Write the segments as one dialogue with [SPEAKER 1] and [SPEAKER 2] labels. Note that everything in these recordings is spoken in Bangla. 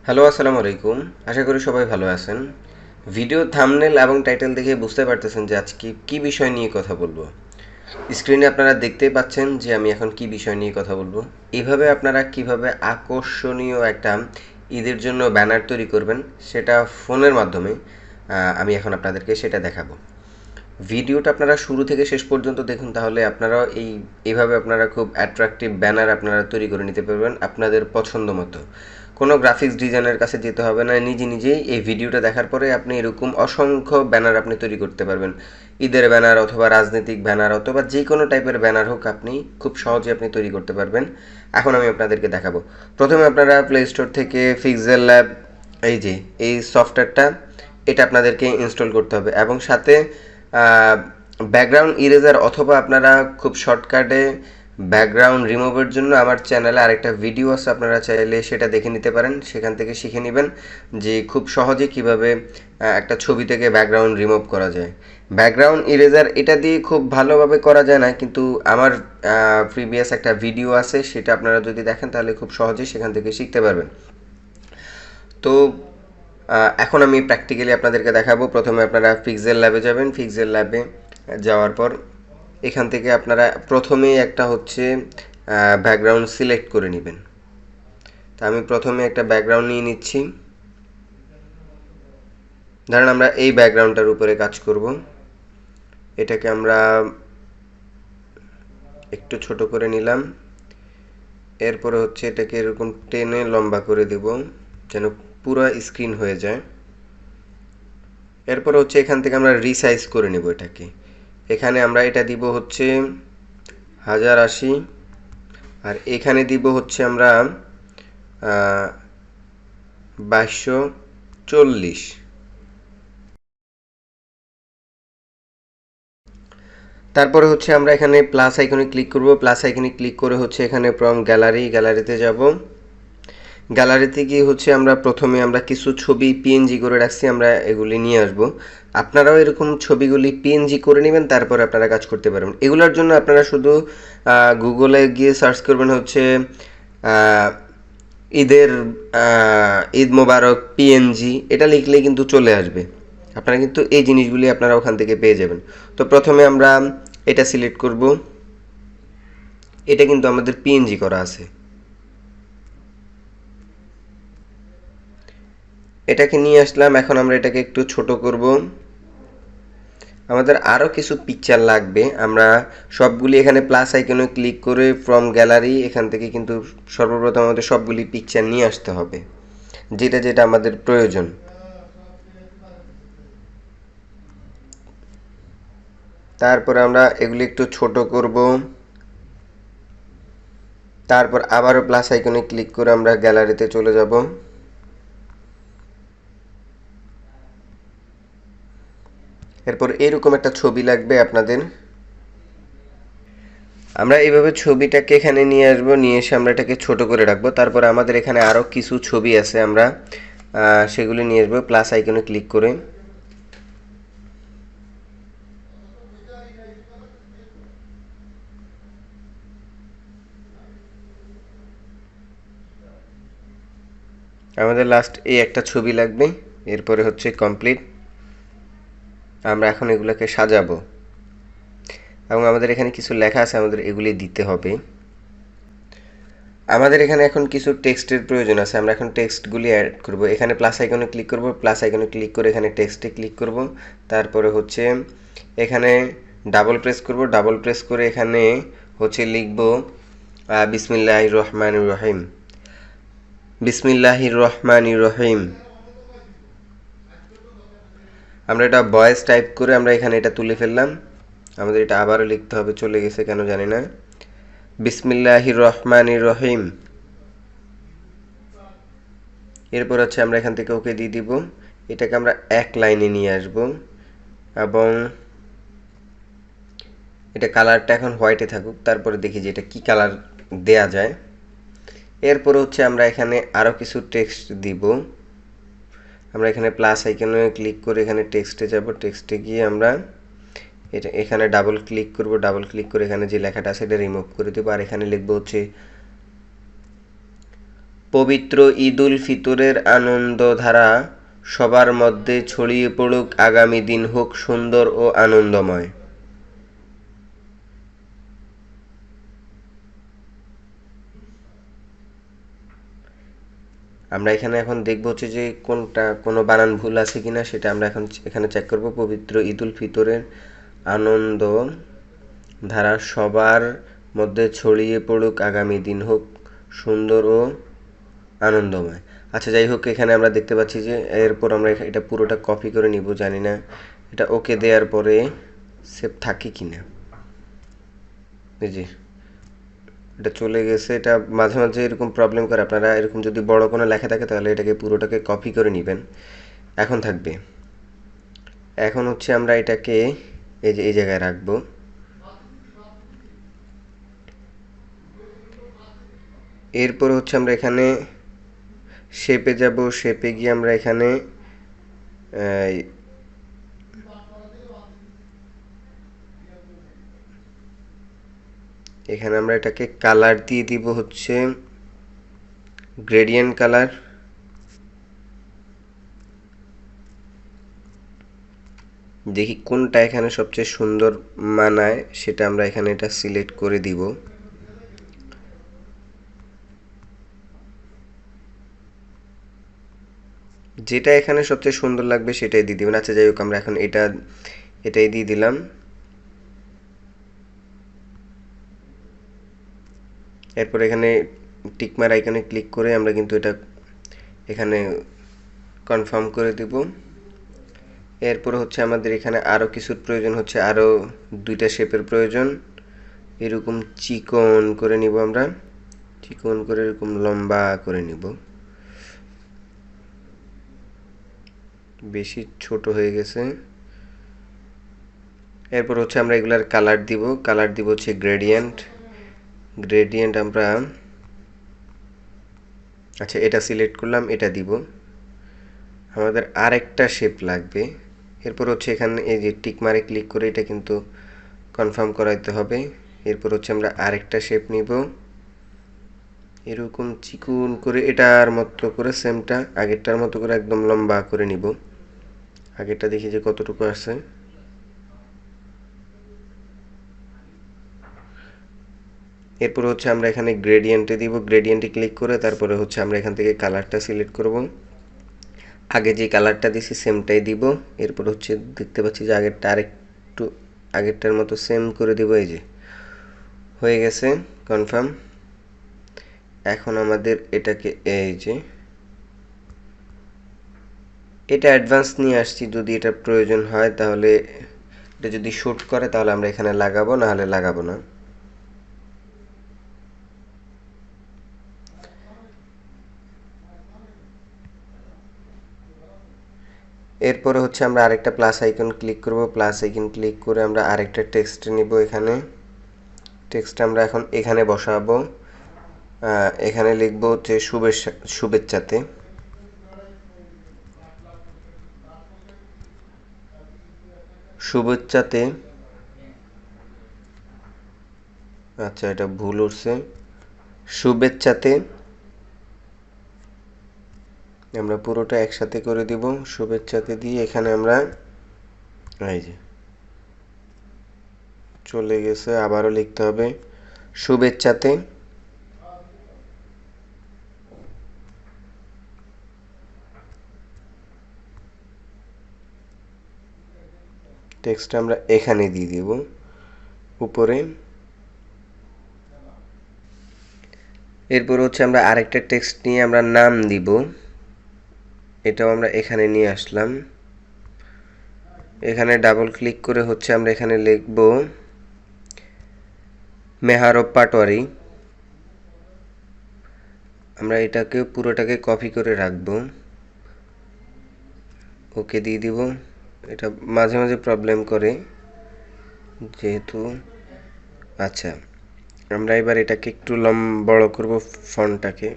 [SPEAKER 1] হ্যালো, আসসালামু আলাইকুম। আশা করি সবাই ভালো আছেন। ভিডিও থাম্বনেল এবং টাইটেল দেখে বুঝতে পারতেছেন যে আজকে কি বিষয় নিয়ে কথা বলবো। স্ক্রিনে আপনারা দেখতেই পাচ্ছেন যে আমি এখন কি বিষয় নিয়ে কথা বলবো। এভাবে আপনারা কিভাবে আকর্ষণীয় একটা ঈদের জন্য ব্যানার তৈরি করবেন সেটা ফোনের মাধ্যমে আমি এখন আপনাদেরকে সেটা দেখাবো। ভিডিওটা আপনারা শুরু থেকে শেষ পর্যন্ত দেখুন, তাহলে আপনারাও এইভাবে আপনারা খুব অ্যাট্রাকটিভ ব্যানার আপনারা তৈরি করে নিতে পারবেন আপনাদের পছন্দ মতো। কোনো গ্রাফিক্স ডিজাইনের কাছে যেতে হবে না, নিজেই এই ভিডিওটা দেখার পরে আপনি এরকম অসংখ্য ব্যানার আপনি তৈরি করতে পারবেন। ঈদের ব্যানার অথবা রাজনৈতিক ব্যানার অথবা যে কোনো টাইপের ব্যানার হোক, আপনি খুব সহজে আপনি তৈরি করতে পারবেন। এখন আমি আপনাদেরকে দেখাবো। প্রথমে আপনারা প্লে স্টোর থেকে পিক্সেলল্যাব এই সফটওয়্যারটা এটা আপনাদেরকে ইনস্টল করতে হবে এবং সাথে ব্যাকগ্রাউন্ড ইরেজার অথবা আপনারা খুব শর্টকাটে ব্যাকগ্রাউন্ড রিমুভের জন্য আমার চ্যানেলে আরেকটা ভিডিও আছে, আপনারা চাইলে সেটা দেখে নিতে পারেন। সেখান থেকে শিখে নেবেন যে খুব সহজে কিভাবে একটা ছবি থেকে ব্যাকগ্রাউন্ড রিমুভ করা যায়। ব্যাকগ্রাউন্ড ইরেজার এটা দিয়ে খুব ভালোভাবে করা যায় না, কিন্তু আমার প্রিভিয়াস একটা ভিডিও আছে, সেটা আপনারা যদি দেখেন তাহলে খুব সহজেই সেখান থেকে শিখতে পারবেন। তো এখন আমি প্র্যাকটিক্যালি আপনাদেরকে দেখাবো। প্রথমে আপনারা পিক্সেল ল্যাবে যাবেন। পিক্সেল ল্যাবে যাওয়ার পর এখান থেকে আপনারা প্রথমেই একটা হচ্ছে ব্যাকগ্রাউন্ড সিলেক্ট করে নেবেন। তা আমি প্রথমে একটা ব্যাকগ্রাউন্ড নিয়ে নিচ্ছি। ধরেন আমরা এই ব্যাকগ্রাউন্ডটার উপরে কাজ করব। এটাকে আমরা একটু ছোট করে নিলাম। এরপরে হচ্ছে এটাকে এরকম টেনে লম্বা করে দেব যেন পুরো স্ক্রিন হয়ে যায়। এরপর হচ্ছে এখান থেকে আমরা রিসাইজ করে নেব এটাকে। এখানে আমরা এটা দিব হচ্ছে 1080 আর এখানে দিব হচ্ছে আমরা 2240। তারপরে হচ্ছে আমরা এখানে প্লাস আইকনে ক্লিক করব। প্লাস আইকনে ক্লিক করে হচ্ছে এখানে ফ্রম গ্যালারিতে যাব। গ্যালারিতে গিয়ে হচ্ছে আমরা প্রথমে আমরা কিছু ছবি পিএনজি করে রাখছি, আমরা এগুলি নিয়ে আসব। আপনারাও এরকম ছবিগুলি পিএনজি করে নেবেন, তারপরে আপনারা কাজ করতে পারবেন। এগুলোর জন্য আপনারা শুধু গুগলে গিয়ে সার্চ করবেন হচ্ছে ঈদের ঈদ মোবারক পিএনজি, এটা লিখলে কিন্তু চলে আসবে। আপনারা কিন্তু এই জিনিসগুলি আপনারা ওখান থেকে পেয়ে যাবেন। তো প্রথমে আমরা এটা সিলেক্ট করব। এটা কিন্তু আমাদের পিএনজি করা আছে। এটাকে নিয়ে আসলাম। এখন আমরা এটাকে একটু ছোট করব। আমাদের আরও কিছু পিকচার লাগবে। আমরা সবগুলি এখানে প্লাস আইকনে ক্লিক করে ফ্রম গ্যালারি এখান থেকে কিন্তু সর্বপ্রথম আমাদের সবগুলি পিকচার নিয়ে আসতে হবে, যেটা যেটা আমাদের প্রয়োজন। তারপর আমরা এগুলি একটু ছোট করব। তারপর আবারও প্লাস আইকনে ক্লিক করে আমরা গ্যালারিতে চলে যাব। এরপর এরকম একটা ছবি লাগবে আপনাদের। আমরা এইভাবে ছবিটাকে এখানে নিয়ে আসব, নিয়ে এসে আমরা এটাকে ছোট করে রাখবো। তারপর আমাদের এখানে আরও কিছু ছবি আছে, আমরা সেগুলি নিয়ে আসবো প্লাস আইকনে ক্লিক করে। আমাদের লাস্ট এই একটা ছবি লাগবে। এরপরে হচ্ছে কমপ্লিট। আমরা এখন এগুলোকে সাজাবো এবং আমাদের এখানে কিছু লেখা আছে, আমাদের এগুলি দিতে হবে। আমাদের এখানে এখন কিছু টেক্সটের প্রয়োজন আছে, আমরা এখন টেক্সটগুলি অ্যাড করব। এখানে প্লাস আইকনে ক্লিক করব, প্লাস আইকনে ক্লিক করে এখানে টেক্সটে ক্লিক করব। তারপরে হচ্ছে এখানে ডাবল প্রেস করব, ডাবল প্রেস করে এখানে হচ্ছে লিখব বিসমিল্লাহির রহমানির রহিম। বিসমিল্লাহির রহমানির রহিম। আমরা এটা ভয়েস টাইপ করে আমরা এখানে এটা তুলে ফেললাম। আমাদের এটা আবারও লিখতে হবে, চলে গেছে কেন জানি না। বিসমিল্লাহির রহমানির রহিম। এরপর হচ্ছে আমরা এখান থেকে ওকে দিয়ে দিব। এটাকে আমরা এক লাইনে নিয়ে আসব এবং এটা কালারটা এখন হোয়াইটে থাকুক। তারপরে দেখি যে এটা কি কালার দেয়া যায়। এরপর হচ্ছে আমরা এখানে আরও কিছু টেক্সট দিব। আমরা এখানে প্লাস আইকনে ক্লিক করে এখানে টেক্সটে যাব। টেক্সটে গিয়ে আমরা এটা এখানে ডাবল ক্লিক করব। ডাবল ক্লিক করে এখানে যে লেখাটা আছে এটা রিমুভ করে দেবো। আর এখানে লিখবো হচ্ছে পবিত্র ঈদ উল ফিতরের আনন্দধারা সবার মধ্যে ছড়িয়ে পড়ুক, আগামী দিন হোক সুন্দর ও আনন্দময়। আমরা এখানে এখন দেখব হচ্ছে যে কোনটা কোনো বানান ভুল আছে কিনা, সেটা আমরা এখন এখানে চেক করব। পবিত্র ঈদ উল ফিতরের আনন্দ ধারা সবার মধ্যে ছড়িয়ে পড়ুক, আগামী দিন হোক সুন্দর ও আনন্দময়। আচ্ছা, যাই হোক, এখানে আমরা দেখতে পাচ্ছি যে এরপর আমরা এটা পুরোটা কপি করে নিব। জানি না এটা ওকে দেওয়ার পরে সেভ থাকে কিনা। এই যে এটা চলে গেছে। এটা মাঝে মাঝে এরকম প্রবলেম করে। আপনারা এরকম যদি বড় কোনো লেখা থাকে তাহলে এটাকে পুরোটাকে কপি করে নেবেন। এখন থাকবে। এখন হচ্ছে আমরা এটাকে এই যে এই জায়গায় রাখবো। এরপর হচ্ছে আমরা এখানে শেপে যাব। শেপে গিয়ে আমরা এখানে এখানে আমরা এটাকে কালার দিয়ে দিব হচ্ছে গ্রেডিয়েন্ট কালার। দেখি কোনটা এখানে সবচেয়ে সুন্দর মানায়, সেটা আমরা এখানে এটা সিলেক্ট করে দিব। যেটা এখানে সবচেয়ে সুন্দর লাগবে সেটাই দিয়ে দিবেন। আচ্ছা, যাই হোক, আমরা এখন এটাই দিয়ে দিলাম। এরপর এখানে টিকমার আইকনে ক্লিক করে আমরা কিন্তু এটা এখানে কনফার্ম করে দিব। এরপর হচ্ছে আমাদের এখানে আরও কিছুর প্রয়োজন হচ্ছে, আরও দুইটা শেপের প্রয়োজন। এরকম চিকন করে নিব আমরা, চিকন করে এরকম লম্বা করে নিব। বেশি ছোট হয়ে গেছে। এরপর হচ্ছে আমরা এগুলার কালার দিব। কালার দিব হচ্ছে গ্রেডিয়েন্ট। গ্রেডিয়েন্ট আমরা আচ্ছা এটা সিলেক্ট করলাম, এটা দিব। আমাদের আরেকটা শেপ লাগবে। এরপর হচ্ছে এখানে এই যে টিক মারে ক্লিক করে এটা কিন্তু কনফার্ম করাইতে হবে। এরপর হচ্ছে আমরা আরেকটা শেপ নিব, এরকম চিকন করে এটার মতো করে সেমটা আগেরটার মতো করে একদম লম্বা করে নিব। আগেরটা দেখি যে কতটুকু আছে। এরপর হচ্ছে আমরা এখানে গ্রেডিয়েন্টে দিব। গ্রেডিয়েন্টে ক্লিক করে তারপরে হচ্ছে আমরা এখান থেকে কালারটা সিলেক্ট করব। আগে যে কালারটা দিছি সেমটাই দিব। এরপর হচ্ছে দেখতে পাচ্ছি যে আগেরটা আরেকটু আগেরটার মতো সেম করে দিব। এই যে হয়ে গেছে কনফার্ম। এখন আমাদের এটাকে এই যে এটা অ্যাডভান্স নিয়ে আসছি, যদি এটা প্রয়োজন হয় তাহলে এটা যদি শুট করে তাহলে আমরা এখানে লাগাবো, না হলে লাগাবো না। এরপরে হচ্ছে আমরা আরেকটা প্লাস আইকন ক্লিক করব। প্লাস আইকন ক্লিক করে আমরা আরেকটা টেক্সট নিব। এখানে টেক্সট আমরা এখন এখানে বসাবো। এখানে লিখবো হচ্ছে শুভেচ্ছাতে। শুভেচ্ছাতে, আচ্ছা এটা ভুল উঠছে, শুভেচ্ছাতে আমরা পুরোটা একসাথে করে দিব। শুভেচ্ছাতে দিয়ে এখানে আমরা এই যে চলে গেছে, আবারও লিখতে হবে শুভেচ্ছাতে। টেক্সট আমরা এখানে দিয়ে দিব উপরে। এরপর হচ্ছে আমরা আরেকটা টেক্সট নিয়ে আমরা নাম দিব। এটাও আমরা এখানে নিয়ে আসলাম। এখানে ডাবল ক্লিক করে হচ্ছে আমরা এখানে লিখব মেহারব পাটোয়ারি। আমরা এটাকে পুরোটাকে কপি করে রাখবো, ওকে দিয়ে দিব। এটা মাঝে মাঝে প্রবলেম করে যেহেতু। আচ্ছা, আমরা এবার এটাকে একটু বড় করব ফন্টটাকে।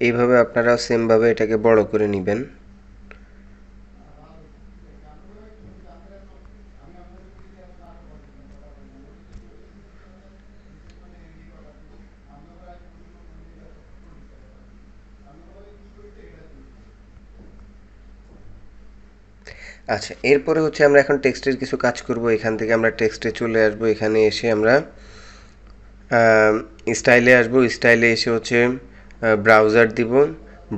[SPEAKER 1] এইভাবে আপনারা সেমভাবে এটাকে বড় করে নেবেন। আচ্ছা, এরপরে হচ্ছে আমরা এখন টেক্সটের কিছু কাজ করব। এখান থেকে আমরা টেক্সটে চলে আসব, এখানে এসে আমরা স্টাইলে আসব, স্টাইলে এসে হচ্ছে ব্রাউজার দিব,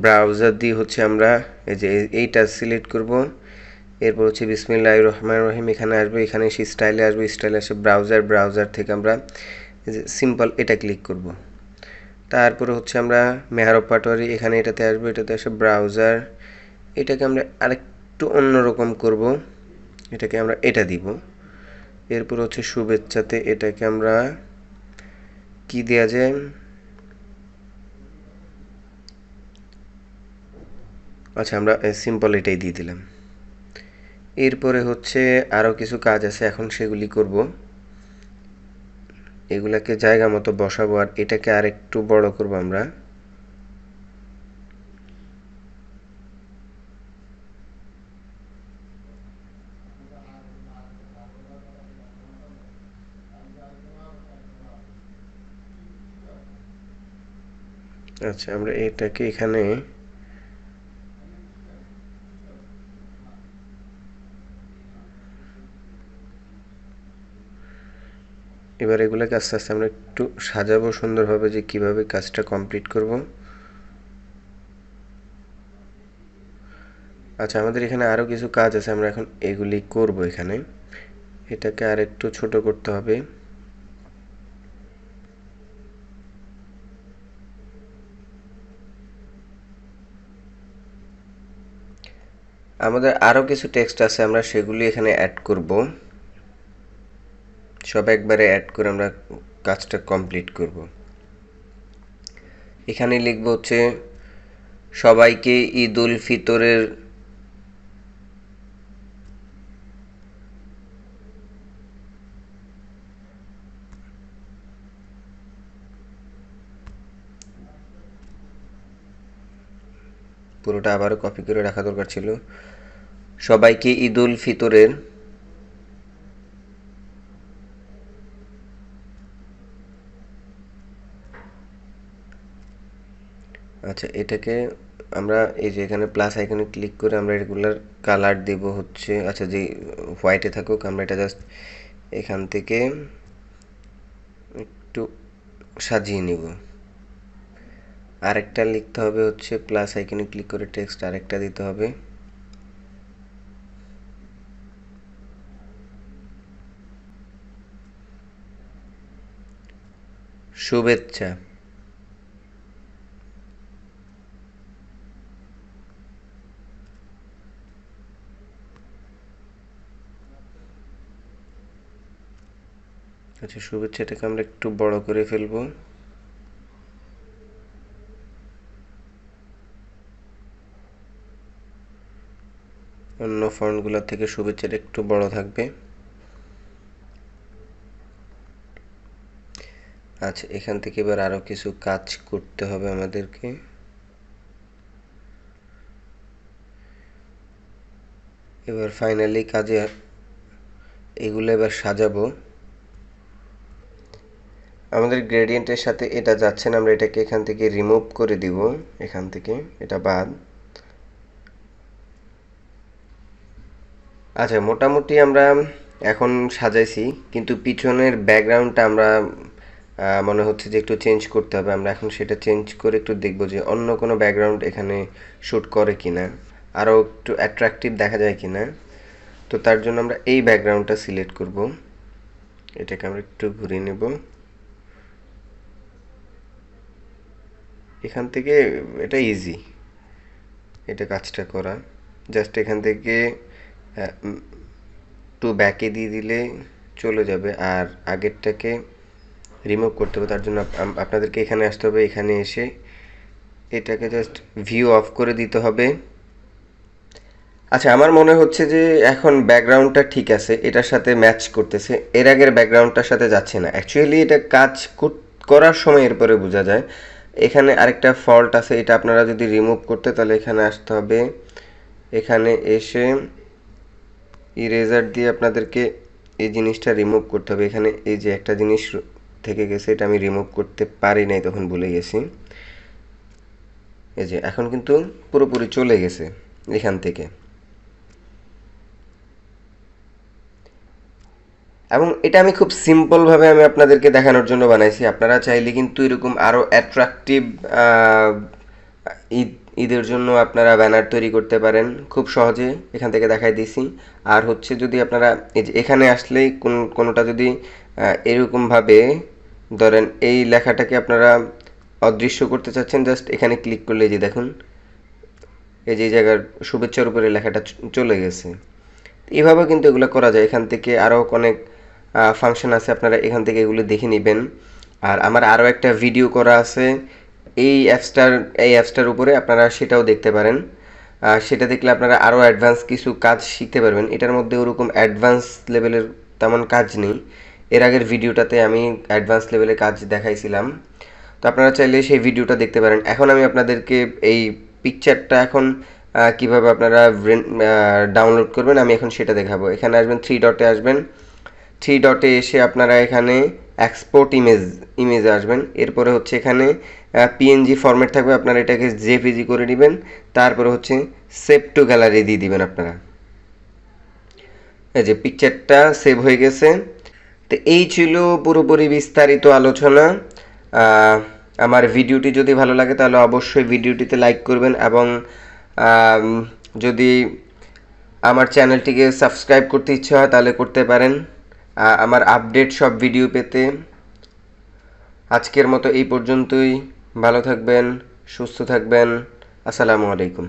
[SPEAKER 1] ব্রাউজার দিয়ে হচ্ছে আমরা এই যে এইটা সিলেক্ট করব। এরপর হচ্ছে বিসমিল্লাহির রহমানির রহিম, এখানে আসবো, এখানে এসে স্টাইলে আসবো, স্টাইলে এসে ব্রাউজার, ব্রাউজার থেকে আমরা এই যে সিম্পল এটা ক্লিক করব। তারপরে হচ্ছে আমরা মেহরব পাটোয়ারি, এখানে এটাতে আসবো, এটাতে এসে ব্রাউজার, এটাকে আমরা আরেকটু অন্যরকম করব, এটাকে আমরা এটা দিব। এরপর হচ্ছে শুভেচ্ছাতে এটাকে আমরা কি দেওয়া যায়, আচ্ছা আমরা সিম্পল এটাই দিয়ে দিলাম। এরপরে হচ্ছে আরও কিছু কাজ আছে, এখন সেগুলি করব। এগুলাকে জায়গা মতো বসাবো আর এটাকে আরেকটু বড় করব আমরা। আচ্ছা আমরা এটাকে এখানে এবার এগুলোকে আস্তে আস্তে আমরা একটু সাজাবো সুন্দরভাবে, যে কিভাবে কাজটা কমপ্লিট করব। আচ্ছা আমাদের এখানে আরও কিছু কাজ আছে, আমরা এখন এগুলি করব। এখানে এটাকে আরেকটু ছোট করতে হবে। আমাদের আরও কিছু টেক্সট আছে, আমরা সেগুলি এখানে অ্যাড করব। সব একবারে অ্যাড করে আমরা কাজটা কমপ্লিট করব। এখানে লিখব হচ্ছে সবাইকে ঈদ উল ফিতরের পুরোটা আবারও কপি করে রাখা দরকার ছিল। সবাইকে ঈদ উল ফিতরের আচ্ছা এটাকে আমরা এই যে এখানে প্লাস আইকনে ক্লিক করে আমরা রেগুলার কালার দেব হচ্ছে, আচ্ছা যে হোয়াইটে থাকুক, আমরা এটা জাস্ট এখান থেকে একটু সাজিয়ে নিব। আরেকটা লিখতে হবে হচ্ছে প্লাস আইকনে ক্লিক করে টেক্সট আরেকটা দিতে হবে। শুভেচ্ছা। আচ্ছা শুভেচ্ছাটাকে আমরা একটু বড় করে ফেলবো। অন্য ফন্টগুলো থেকে শুভেচ্ছাটা একটু বড় থাকবে। আচ্ছা এখান থেকে এবার আরও কিছু কাজ করতে হবে আমাদেরকে। এবার ফাইনালি কাজে এগুলো এবার সাজাবো। আমাদের গ্রেডিয়েন্টের সাথে এটা যাচ্ছে না, আমরা এটাকে এখান থেকে রিমুভ করে দিব, এখান থেকে এটা বাদ। আচ্ছা মোটামুটি আমরা এখন সাজাইছি, কিন্তু পিছনের ব্যাকগ্রাউন্ডটা আমরা মনে হচ্ছে যে একটু চেঞ্জ করতে হবে। আমরা এখন সেটা চেঞ্জ করে একটু দেখব যে অন্য কোনো ব্যাকগ্রাউন্ড এখানে শ্যুট করে কিনা, আরও একটু অ্যাট্রাকটিভ দেখা যায় কিনা। তো তার জন্য আমরা এই ব্যাকগ্রাউন্ডটা সিলেক্ট করব, এটাকে আমরা একটু ঘুরিয়ে নেব। এখান থেকে এটা ইজি, এটা কাজটা করা, জাস্ট এখান থেকে টু ব্যাকে দিয়ে দিলে চলে যাবে। আর আগেরটাকে রিমুভ করতে হবে, তার জন্য আপনাদেরকে এখানে আসতে হবে, এখানে এসে এটাকে জাস্ট ভিউ অফ করে দিতে হবে। আচ্ছা আমার মনে হচ্ছে যে এখন ব্যাকগ্রাউন্ডটা ঠিক আছে, এটার সাথে ম্যাচ করতেছে, এর আগের ব্যাকগ্রাউন্ডটার সাথে যাচ্ছে না। অ্যাকচুয়ালি এটা কাজ করার সময় এরপরে বোঝা যায়। এখানে আরেকটা ফল্ট আছে, এটা আপনারা যদি রিমুভ করতে তাহলে এখানে আসতে হবে, এখানে এসে ইরেজার দিয়ে আপনাদেরকে এই জিনিসটা রিমুভ করতে হবে। এখানে এই যে একটা জিনিস থেকে গেছে, এটা আমি রিমুভ করতে পারি নাই, তখন ভুলে গেছি। এই যে এখন কিন্তু পুরোপুরি চলে গেছে এখান থেকে। এবং এটা আমি খুব সিম্পলভাবে আমি আপনাদেরকে দেখানোর জন্য বানাইছি। আপনারা চাইলে কিন্তু এরকম আরও অ্যাট্রাকটিভ ঈদ ঈদের জন্য আপনারা ব্যানার তৈরি করতে পারেন খুব সহজে, এখান থেকে দেখাই দিছি। আর হচ্ছে যদি আপনারা এই যে এখানে আসলেই কোনোটা যদি এরকমভাবে ধরেন এই লেখাটাকে আপনারা অদৃশ্য করতে চাচ্ছেন, জাস্ট এখানে ক্লিক করলে যে দেখুন এই যে জায়গার শুভেচ্ছার উপরে লেখাটা চলে গেছে। এভাবে কিন্তু এগুলো করা যায়। এখান থেকে আরও অনেক ফাংশন আছে, আপনারা এখান থেকে এগুলো দেখে নেবেন। আর আমার আরও একটা ভিডিও করা আছে এই অ্যাপসটার উপরে, আপনারা সেটাও দেখতে পারেন। সেটা দেখলে আপনারা আরও অ্যাডভান্স কিছু কাজ শিখতে পারবেন। এটার মধ্যে ওরকম অ্যাডভান্স লেভেলের তেমন কাজ নেই। এর আগের ভিডিওটাতে আমি অ্যাডভান্স লেভেলের কাজ দেখাইছিলাম, তো আপনারা চাইলে সেই ভিডিওটা দেখতে পারেন। এখন আমি আপনাদেরকে এই পিকচারটা এখন কিভাবে আপনারা ডাউনলোড করবেন আমি এখন সেটা দেখাবো। এখানে আসবেন, থ্রি ডটে আসবেন, থ্রি ডটে এসে আপনারা এখানে এক্সপোর্ট ইমেজে আসবেন। এরপরে হচ্ছে এখানে পিএনজি ফরম্যাট থাকবে, আপনারা এটাকে জেপিজি করে নেবেন। তারপরে হচ্ছে সেভ টু গ্যালারি দিয়ে দিবেন আপনারা। এই যে পিকচারটা সেভ হয়ে গেছে। তো এই ছিল পুরোপুরি বিস্তারিত আলোচনা। আমার ভিডিওটি যদি ভালো লাগে তাহলে অবশ্যই ভিডিওটিতে লাইক করবেন, এবং যদি আমার চ্যানেলটিকে সাবস্ক্রাইব করতে ইচ্ছা হয় তাহলে করতে পারেন আমার আপডেট সব ভিডিও পেতে। আজকের মতো এই পর্যন্তই। ভালো থাকবেন, সুস্থ থাকবেন। আসসালামু আলাইকুম।